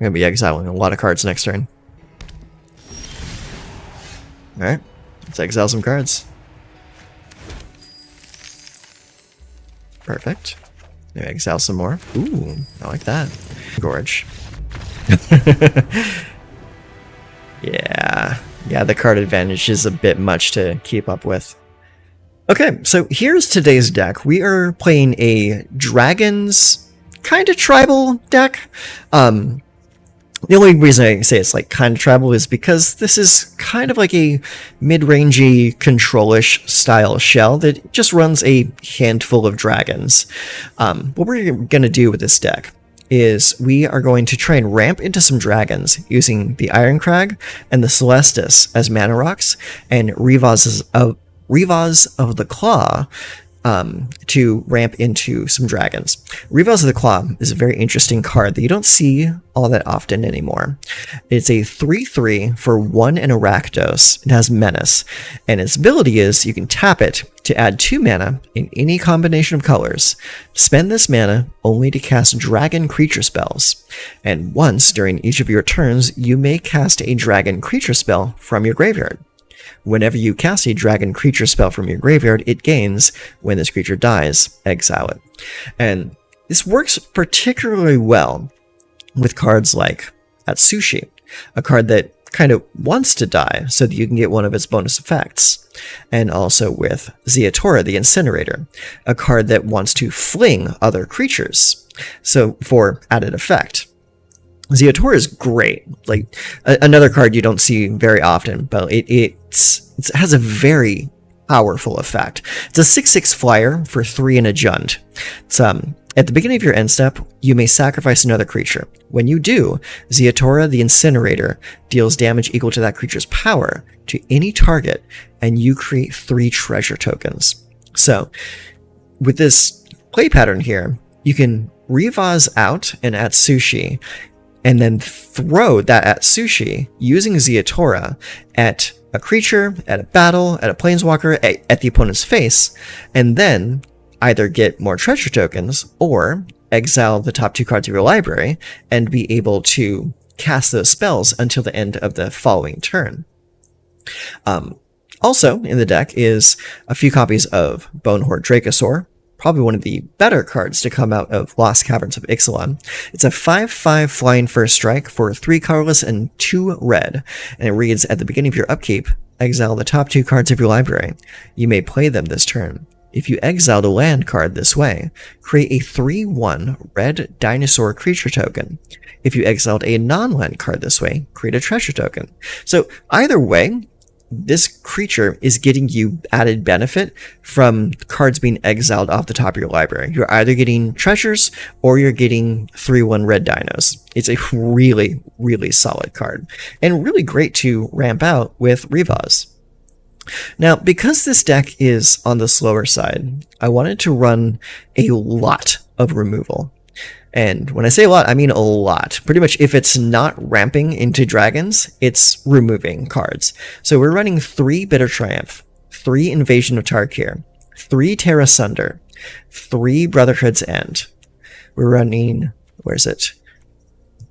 going to be exiling a lot of cards next turn. Alright, let's exile some cards. Perfect. Maybe exile some more. Ooh, I like that. Gorge. Yeah, the card advantage is a bit much to keep up with. Okay, so here's today's deck. We are playing a Dragons kind of tribal deck. The only reason I say it's like kind of tribal is because this is kind of like a mid-rangey, control-ish style shell that just runs a handful of dragons. What we're going to do with this deck is we are going to try and ramp into some dragons using the Ironcrag and the Celestus as mana rocks, and Revaz of the Claw to ramp into some dragons. Revaz of the Claw is a very interesting card that you don't see all that often anymore. It's a 3/3 for 1 and a Rakdos. It has Menace, and its ability is you can tap it to add 2 mana in any combination of colors. Spend this mana only to cast dragon creature spells, and once during each of your turns, you may cast a dragon creature spell from your graveyard. Whenever you cast a dragon creature spell from your graveyard, it gains. When this creature dies, exile it. And this works particularly well with cards like Atsushi, a card that kind of wants to die so that you can get one of its bonus effects. And also with Zeatora, the Incinerator, a card that wants to fling other creatures, so for added effect. Zeatora is great, like another card you don't see very often, but it has a very powerful effect. It's a 6/6 flyer for 3 and a Jund. It's, at the beginning of your end step, you may sacrifice another creature. When you do, Zeatora the Incinerator deals damage equal to that creature's power to any target, and you create 3 treasure tokens. So, with this play pattern here, you can Revaz out an Atsushi, and then throw that Atsushi using Zeatora at a creature, at a battle, at a planeswalker, at the opponent's face, and then either get more treasure tokens or exile the top 2 cards of your library and be able to cast those spells until the end of the following turn. Also in the deck is a few copies of Bonehorde Dracosaur, probably one of the better cards to come out of Lost Caverns of Ixalan. It's a 5/5 flying first strike for 3 colorless and 2 red, and it reads, at the beginning of your upkeep, exile the top 2 cards of your library. You may play them this turn. If you exiled a land card this way, create a 3/1 red dinosaur creature token. If you exiled a non-land card this way, create a treasure token. So either way, this creature is getting you added benefit from cards being exiled off the top of your library. You're either getting treasures or you're getting 3/1 red dinos. It's a really, really solid card and really great to ramp out with Revaz. Now, because this deck is on the slower side, I wanted to run a lot of removal. And when I say a lot, I mean a lot. Pretty much if it's not ramping into dragons, it's removing cards. So we're running 3 Bitter Triumph, 3 Invasion of Tarkir, 3 Terra Sunder, 3 Brotherhood's End. We're running,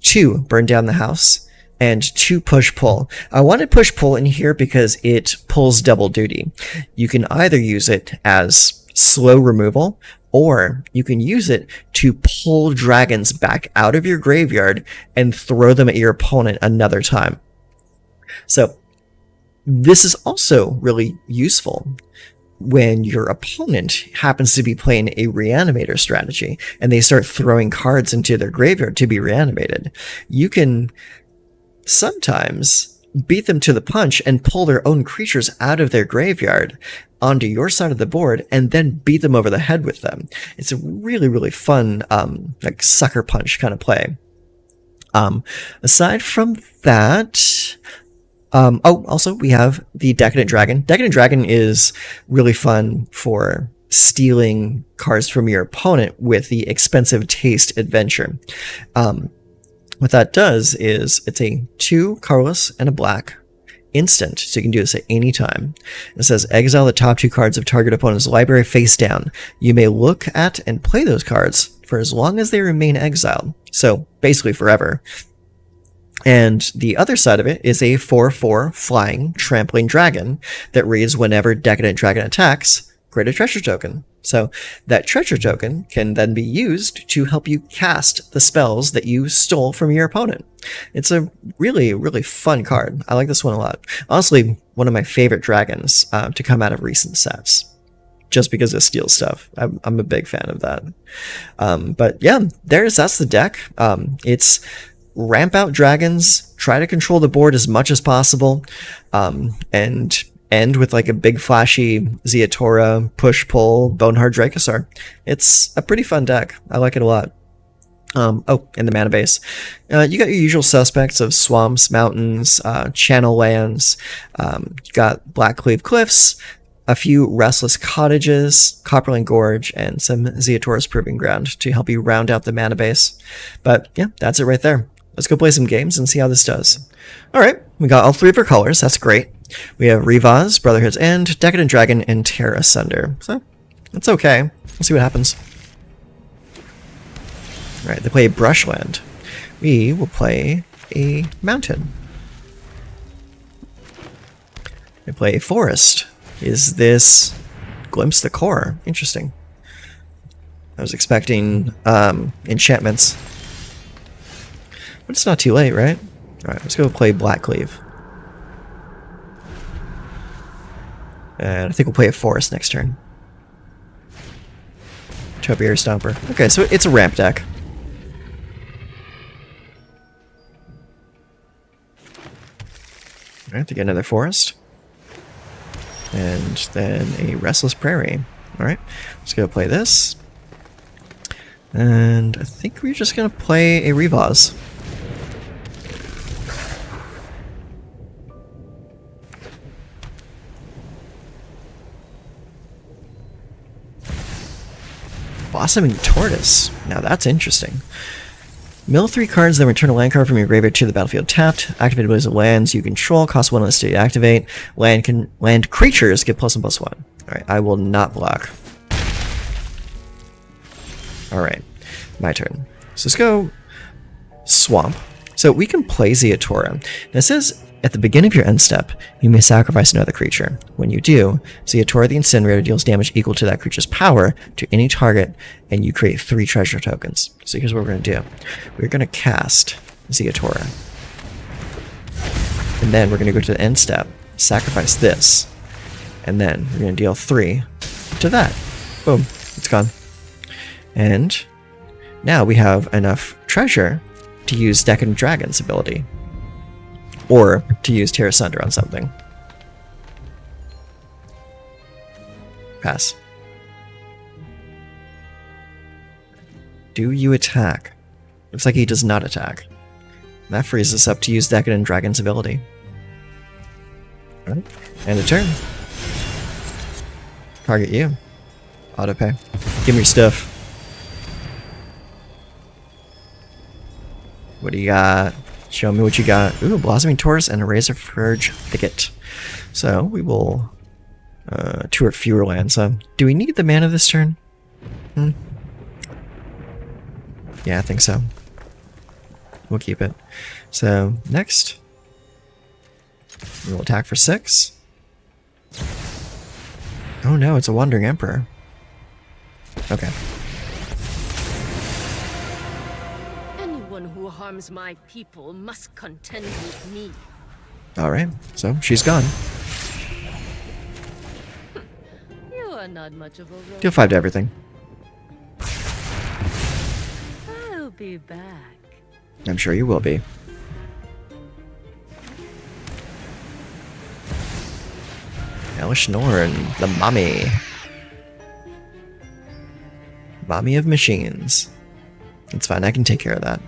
2 Burn Down the House, and 2 Push Pull. I wanted Push Pull in here because it pulls double duty. You can either use it as slow removal, or you can use it to pull dragons back out of your graveyard and throw them at your opponent another time. So this is also really useful when your opponent happens to be playing a reanimator strategy and they start throwing cards into their graveyard to be reanimated. You can sometimes beat them to the punch and pull their own creatures out of their graveyard onto your side of the board and then beat them over the head with them. It's a really, really fun, like sucker punch kind of play. Aside from that, also we have the Decadent Dragon. Decadent Dragon is really fun for stealing cards from your opponent with the Expensive Taste Adventure. What that does is it's a 2 colorless and a black instant, so you can do this at any time. It says exile the top 2 cards of target opponent's library face down. You may look at and play those cards for as long as they remain exiled, so basically forever. And the other side of it is a 4/4 flying trampling dragon that reads whenever Decadent Dragon attacks, create a treasure token. So that treasure token can then be used to help you cast the spells that you stole from your opponent. It's a really, really fun card. I like this one a lot. Honestly, one of my favorite dragons to come out of recent sets. Just because it steals stuff. I'm a big fan of that. But yeah, that's the deck. It's ramp out dragons, try to control the board as much as possible, and end with like a big flashy Zeatora, push-pull, Bonehard Dracosaur. It's a pretty fun deck. I like it a lot. Oh, and the mana base. You got your usual suspects of swamps, mountains, channel lands. You got Blackcleave Cliffs, a few Restless Cottages, Copperland Gorge, and some Zeatora's Proving Ground to help you round out the mana base. But yeah, that's it right there. Let's go play some games and see how this does. Alright, we got all three of our colors. That's great. We have Rivaz, Brotherhood's End, Decadent Dragon, and Terra Asunder. So, that's okay. Let's see what happens. Alright, they play Brushland. We will play a Mountain. They play Forest. Is this Glimpse the Core? Interesting. I was expecting enchantments. But it's not too late, right? Alright, let's go play Blackcleave. And I think we'll play a Forest next turn. Topiary Stomper. Okay, so it's a ramp deck. Alright, to get another Forest. And then a Restless Prairie. Alright, let's go play this. And I think we're just going to play a Rivaz. Blossoming Tortoise. Now that's interesting. Mill 3 cards, then return a land card from your graveyard to the battlefield tapped. Activate abilities of lands you control, cost 1 less to activate. Land creatures get +1/+1. Alright, I will not block. Alright, my turn. So let's go Swamp. So we can play Zeatora. Now it says, at the beginning of your end step, you may sacrifice another creature. When you do, Zeatora the Incinerator deals damage equal to that creature's power to any target, and you create 3 treasure tokens. So here's what we're going to do. We're going to cast Zeatora. And then we're going to go to the end step, sacrifice this, and then we're going to deal 3 to that. Boom. It's gone. And now we have enough treasure to use Decadent Dragon's ability. Or to use Terra Asunder on something. Pass. Do you attack? Looks like he does not attack. That frees us up to use Decadent Dragon's ability. Alright, and a turn. Target you. Autopay. Give me your stuff. What do you got? Show me what you got. Ooh, Blossoming Tortoise and a Razor Verge Thicket. So we will 2 or fewer lands. Do we need the mana this turn? Yeah, I think so. We'll keep it. So next, we'll attack for 6. Oh no, it's a Wandering Emperor. Okay. Who harms my people must contend with me. Alright, so she's gone. You are not much of a rogue. Deal 5 to everything. I'll be back. I'm sure you will be. Elish Norn, the mommy. Mommy of machines. It's fine, I can take care of that.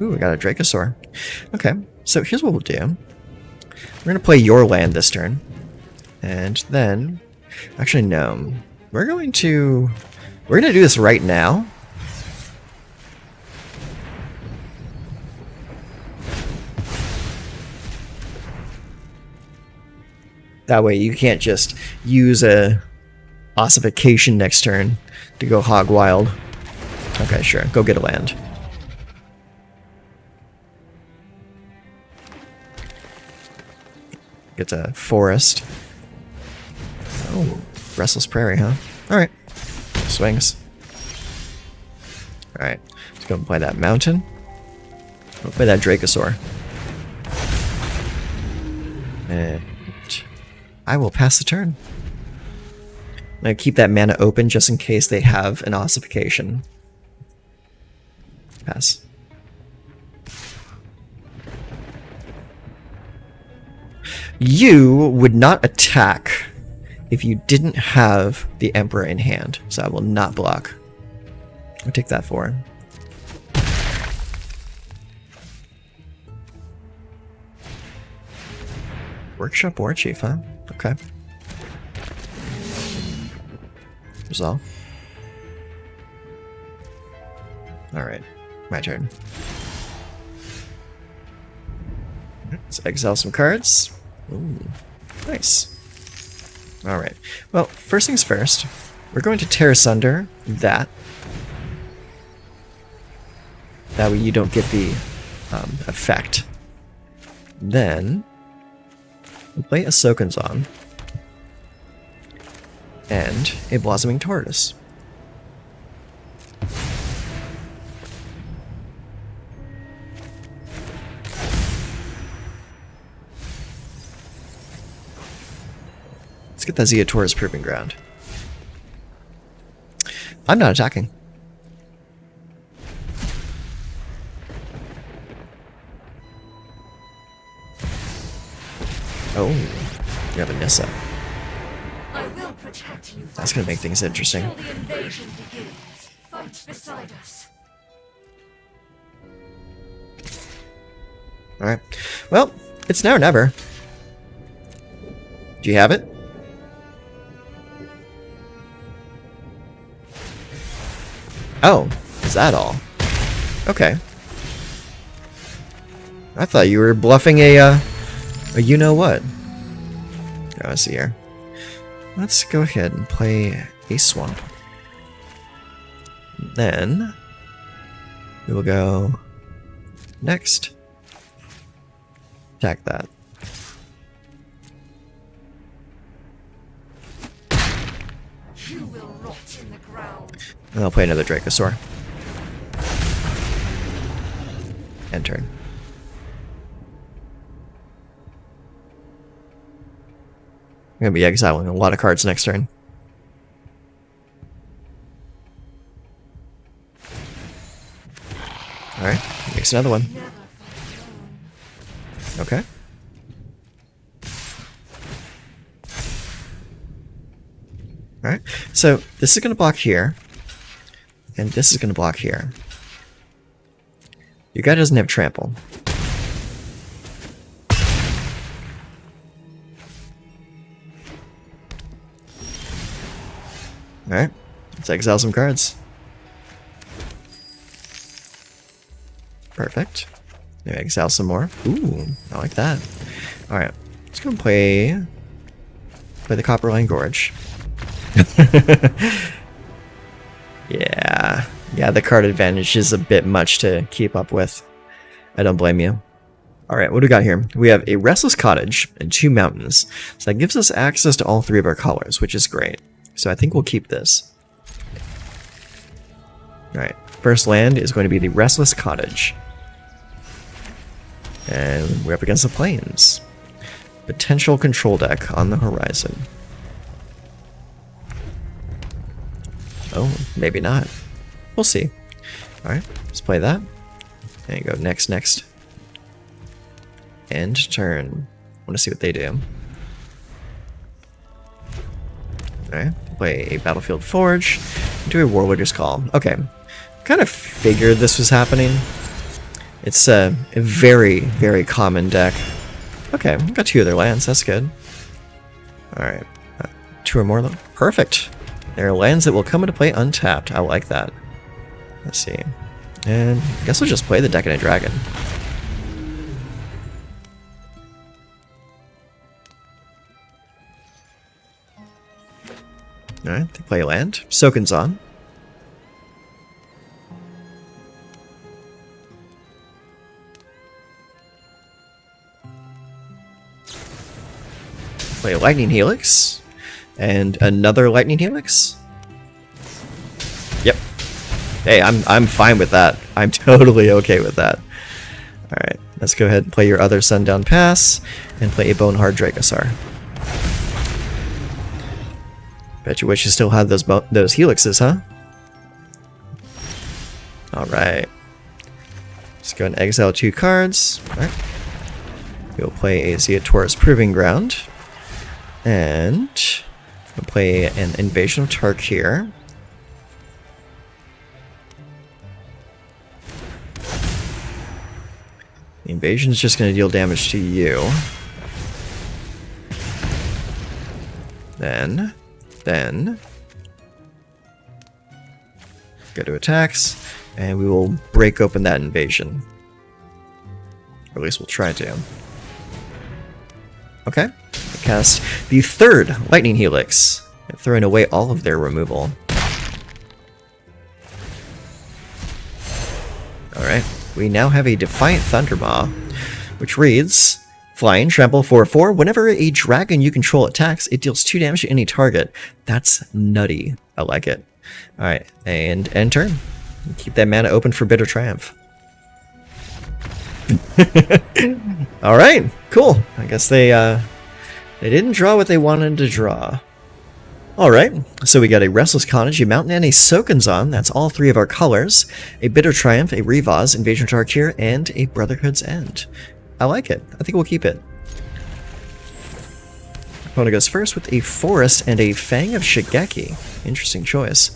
Ooh, we got a Dracosaur. Okay, so here's what we'll do. We're going to play your land this turn. And then... Actually, no. We're going to do this right now. That way you can't just use a ossification next turn to go hog wild. Okay, sure. Go get a land. Get a forest. Oh, Restless Prairie, huh? Alright. Swings. Alright. Let's go and play that mountain. We'll play that Dracosaur. And I will pass the turn. I'm going to keep that mana open just in case they have an ossification. Pass. You would not attack if you didn't have the Emperor in hand, so I will not block. I'll take that for him. Workshop War Chief, huh? Okay. Resolve. Alright, my turn. Let's exile some cards. Ooh, nice. Alright, well, first things first, we're going to tear asunder that. That way you don't get the effect. Then, we'll play a Soken's-On and a Blossoming Tortoise. Let's get that Zeotor's Proving Ground. I'm not attacking. Oh, you have a Nissa. I will protect you. That's gonna make things interesting. Till the invasion begins. Fight beside us. Alright. Well, it's now or never. Do you have it? Oh, is that all? Okay. I thought you were bluffing a you-know-what. Let's see here. Let's go ahead and play a Swamp. Then, we will go next. Attack that. You will rot in the ground. And I'll play another Dracosaur. End turn. I'm gonna be exiling a lot of cards next turn. Alright, mix another one. Okay. Alright, so this is gonna block here. And this is gonna block here. Your guy doesn't have trample. Alright, let's exile some cards. Perfect. Maybe exile some more. Ooh, I like that. Alright, let's go and play the Copperline Gorge. Yeah, the card advantage is a bit much to keep up with. I don't blame you. Alright, what do we got here? We have a Restless Cottage and 2 mountains. So that gives us access to all 3 of our colors, which is great. So I think we'll keep this. Alright, first land is going to be the Restless Cottage. And we're up against the Plains. Potential control deck on the horizon. Oh, maybe not. We'll see. Alright, let's play that. And go next. End turn. I want to see what they do. Alright, play a Battlefield Forge. Do a Warlord's Call. Okay, kind of figured this was happening. It's a very, very common deck. Okay, we got 2 other lands. That's good. Alright, 2 or more. Perfect. There are lands that will come into play untapped. I like that. Let's see. And I guess we'll just play the Decadent Dragon. Alright, they play a land. Soken's on. Play a Lightning Helix. And another Lightning Helix. Yep. Hey, I'm fine with that. I'm totally okay with that. Alright, let's go ahead and play your other Sundown Pass, and play a Bonehard Dracosaur. Bet you wish you still had those helixes, huh? Alright. Let's go and exile 2 cards. Alright. We'll play a Zeotaurus Proving Ground. And we'll play an Invasion of Tarkir. The invasion is just going to deal damage to you. Then go to attacks, and we will break open that invasion. Or at least we'll try to. Okay. Cast the 3rd Lightning Helix, throwing away all of their removal. Alright. We now have a Defiant Thundermaw, which reads, Flying, trample 4/4. Whenever a dragon you control attacks, it deals 2 damage to any target. That's nutty. I like it. Alright, and end turn. Keep that mana open for Bitter Triumph. Alright, cool. I guess they didn't draw what they wanted to draw. Alright, so we got a Restless Cottage, a Mountain, and a Sokenzan. That's all 3 of our colors. A Bitter Triumph, a Revaz, Invasion of Tarkir, and a Brotherhood's End. I like it. I think we'll keep it. Opponent goes first with a Forest and a Fang of Shigeki. Interesting choice.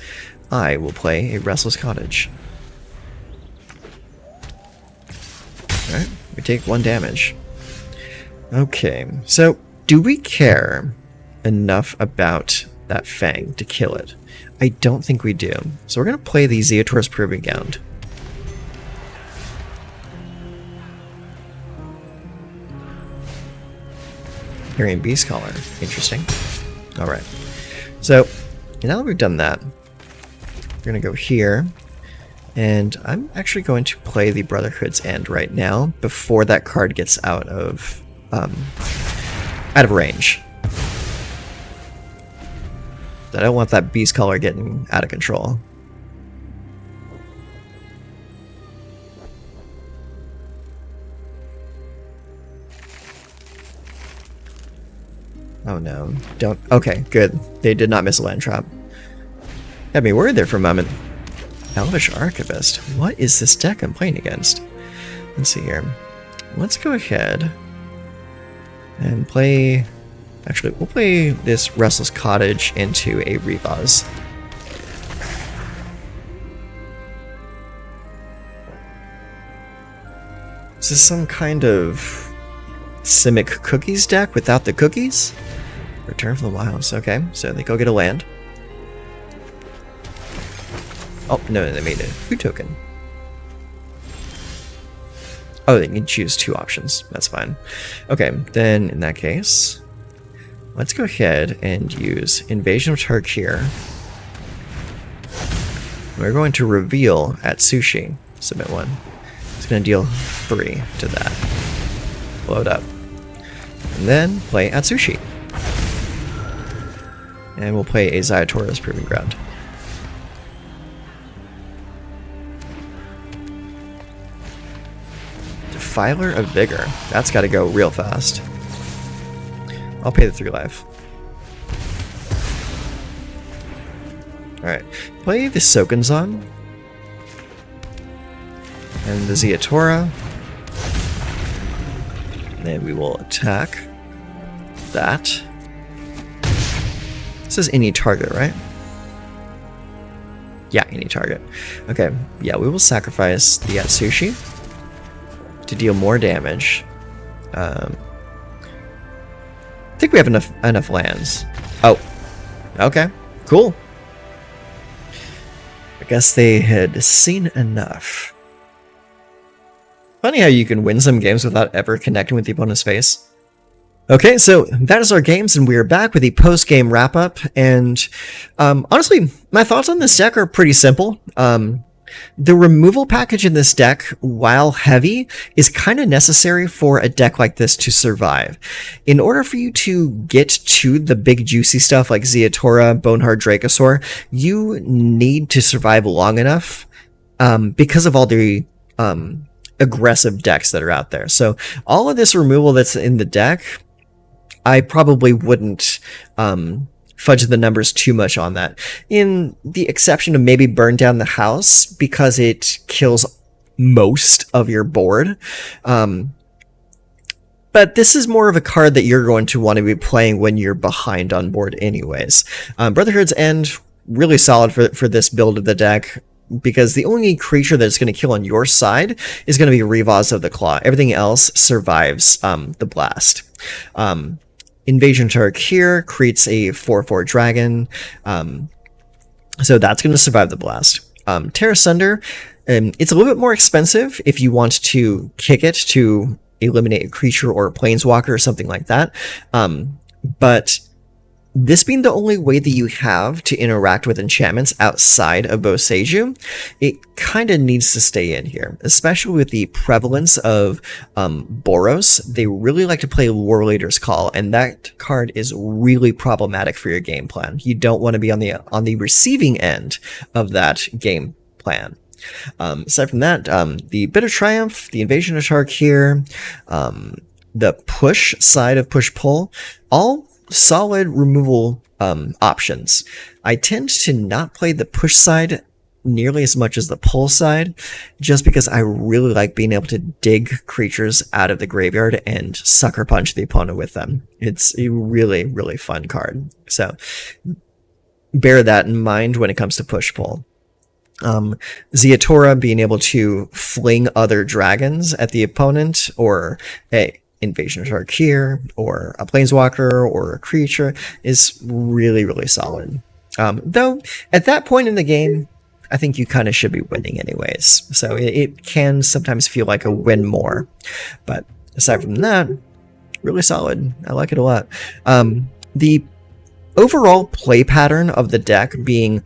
I will play a Restless Cottage. Alright, we take 1 damage. Okay, so do we care enough about that Fang to kill it? I don't think we do. So we're going to play the Zeotaurus Proving Ground. Hearing Beast Caller. Interesting. Alright. So, now that we've done that, we're going to go here, and I'm actually going to play the Brotherhood's End right now, before that card gets out of range. I don't want that Beast Caller getting out of control. Oh no, don't. Okay, good. They did not miss a land trap. Had me worried there for a moment. Elvish Archivist. What is this deck I'm playing against? Let's see here. Let's go ahead and play. Actually, we'll play this Restless Cottage into a Revaz. Is this some kind of Simic Cookies deck without the cookies? Return from the Wilds. Okay, so they go get a land. Oh, no, they made a food token. Oh, they can choose 2 options. That's fine. Okay, then in that case, let's go ahead and use Invasion of Tarkir. We're going to reveal at Sushi. Submit 1. It's going to deal 3 to that. Load up. And then play Atsushi. And we'll play a Zeotaurus Proving Ground. Defiler of Vigor. That's got to go real fast. I'll pay the 3 life. Alright. Play the Sokenzan. And the Zeotaura. Then we will attack that. This says any target, right? Yeah, any target. Okay, yeah, we will sacrifice the Atsushi to deal more damage. I think we have enough lands. Oh, okay, cool. I guess they had seen enough. Funny how you can win some games without ever connecting with the opponent's face. Okay, so that is our games, and we are back with the post-game wrap-up. And honestly, my thoughts on this deck are pretty simple. The removal package in this deck, while heavy, is kind of necessary for a deck like this to survive. In order for you to get to the big juicy stuff like Zeatora, Bonehard Dracosaur, you need to survive long enough because of all the aggressive decks that are out there. So all of this removal that's in the deck, I probably wouldn't fudge the numbers too much on that. In the exception of maybe Burn Down the House, because it kills most of your board. But this is more of a card that you're going to want to be playing when you're behind on board anyways. Brotherhood's End, really solid for this build of the deck, because the only creature that's going to kill on your side is going to be Revaz of the Claw. Everything else survives the blast. Invasion Tark here creates a 4/4 dragon, so that's going to survive the blast. Terra Sunder, it's a little bit more expensive if you want to kick it to eliminate a creature or a planeswalker or something like that, but this being the only way that you have to interact with enchantments outside of Boseiju, it kind of needs to stay in here, especially with the prevalence of Boros. They really like to play War Leader's Call, and that card is really problematic for your game plan. You don't want to be on the receiving end of that game plan. Aside from that, the Bitter Triumph, the Invasion of Tark here, the push side of push-pull, all solid removal options. I tend to not play the push side nearly as much as the pull side, just because I really like being able to dig creatures out of the graveyard and sucker punch the opponent with them. It's a really, really fun card. So bear that in mind when it comes to push-pull. Zeatora being able to fling other dragons at the opponent, or a Invasion of Tark here, or a planeswalker, or a creature, is really, really solid. Though, at that point in the game, I think you kind of should be winning anyways. So it can sometimes feel like a win more. But aside from that, really solid. I like it a lot. The overall play pattern of the deck being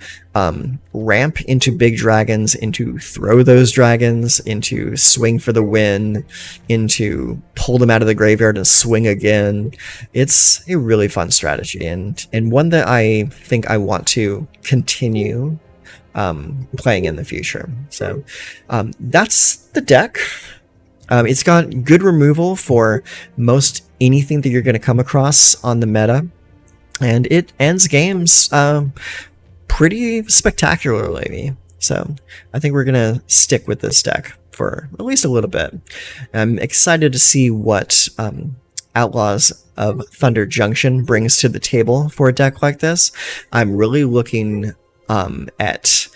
ramp into big dragons, into throw those dragons, into swing for the win, into pull them out of the graveyard and swing again. It's a really fun strategy, and one that I think I want to continue playing in the future. So that's the deck. It's got good removal for most anything that you're going to come across on the meta, and it ends games pretty spectacularly. So I think we're going to stick with this deck for at least a little bit. I'm excited to see what Outlaws of Thunder Junction brings to the table for a deck like this. I'm really looking at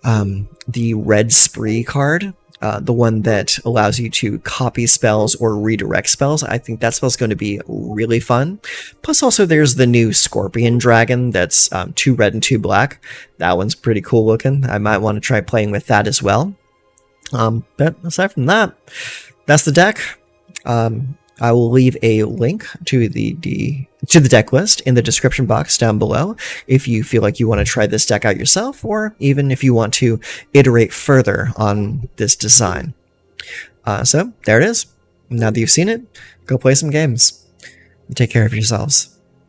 the Red Spree card, the one that allows you to copy spells or redirect spells. I think that spell's going to be really fun. Plus also there's the new Scorpion Dragon that's 2 red and 2 black. That one's pretty cool looking. I might want to try playing with that as well. But aside from that, that's the deck. I will leave a link to the deck list in the description box down below if you feel like you want to try this deck out yourself, or even if you want to iterate further on this design. So there it is. Now that you've seen it, go play some games. Take care of yourselves.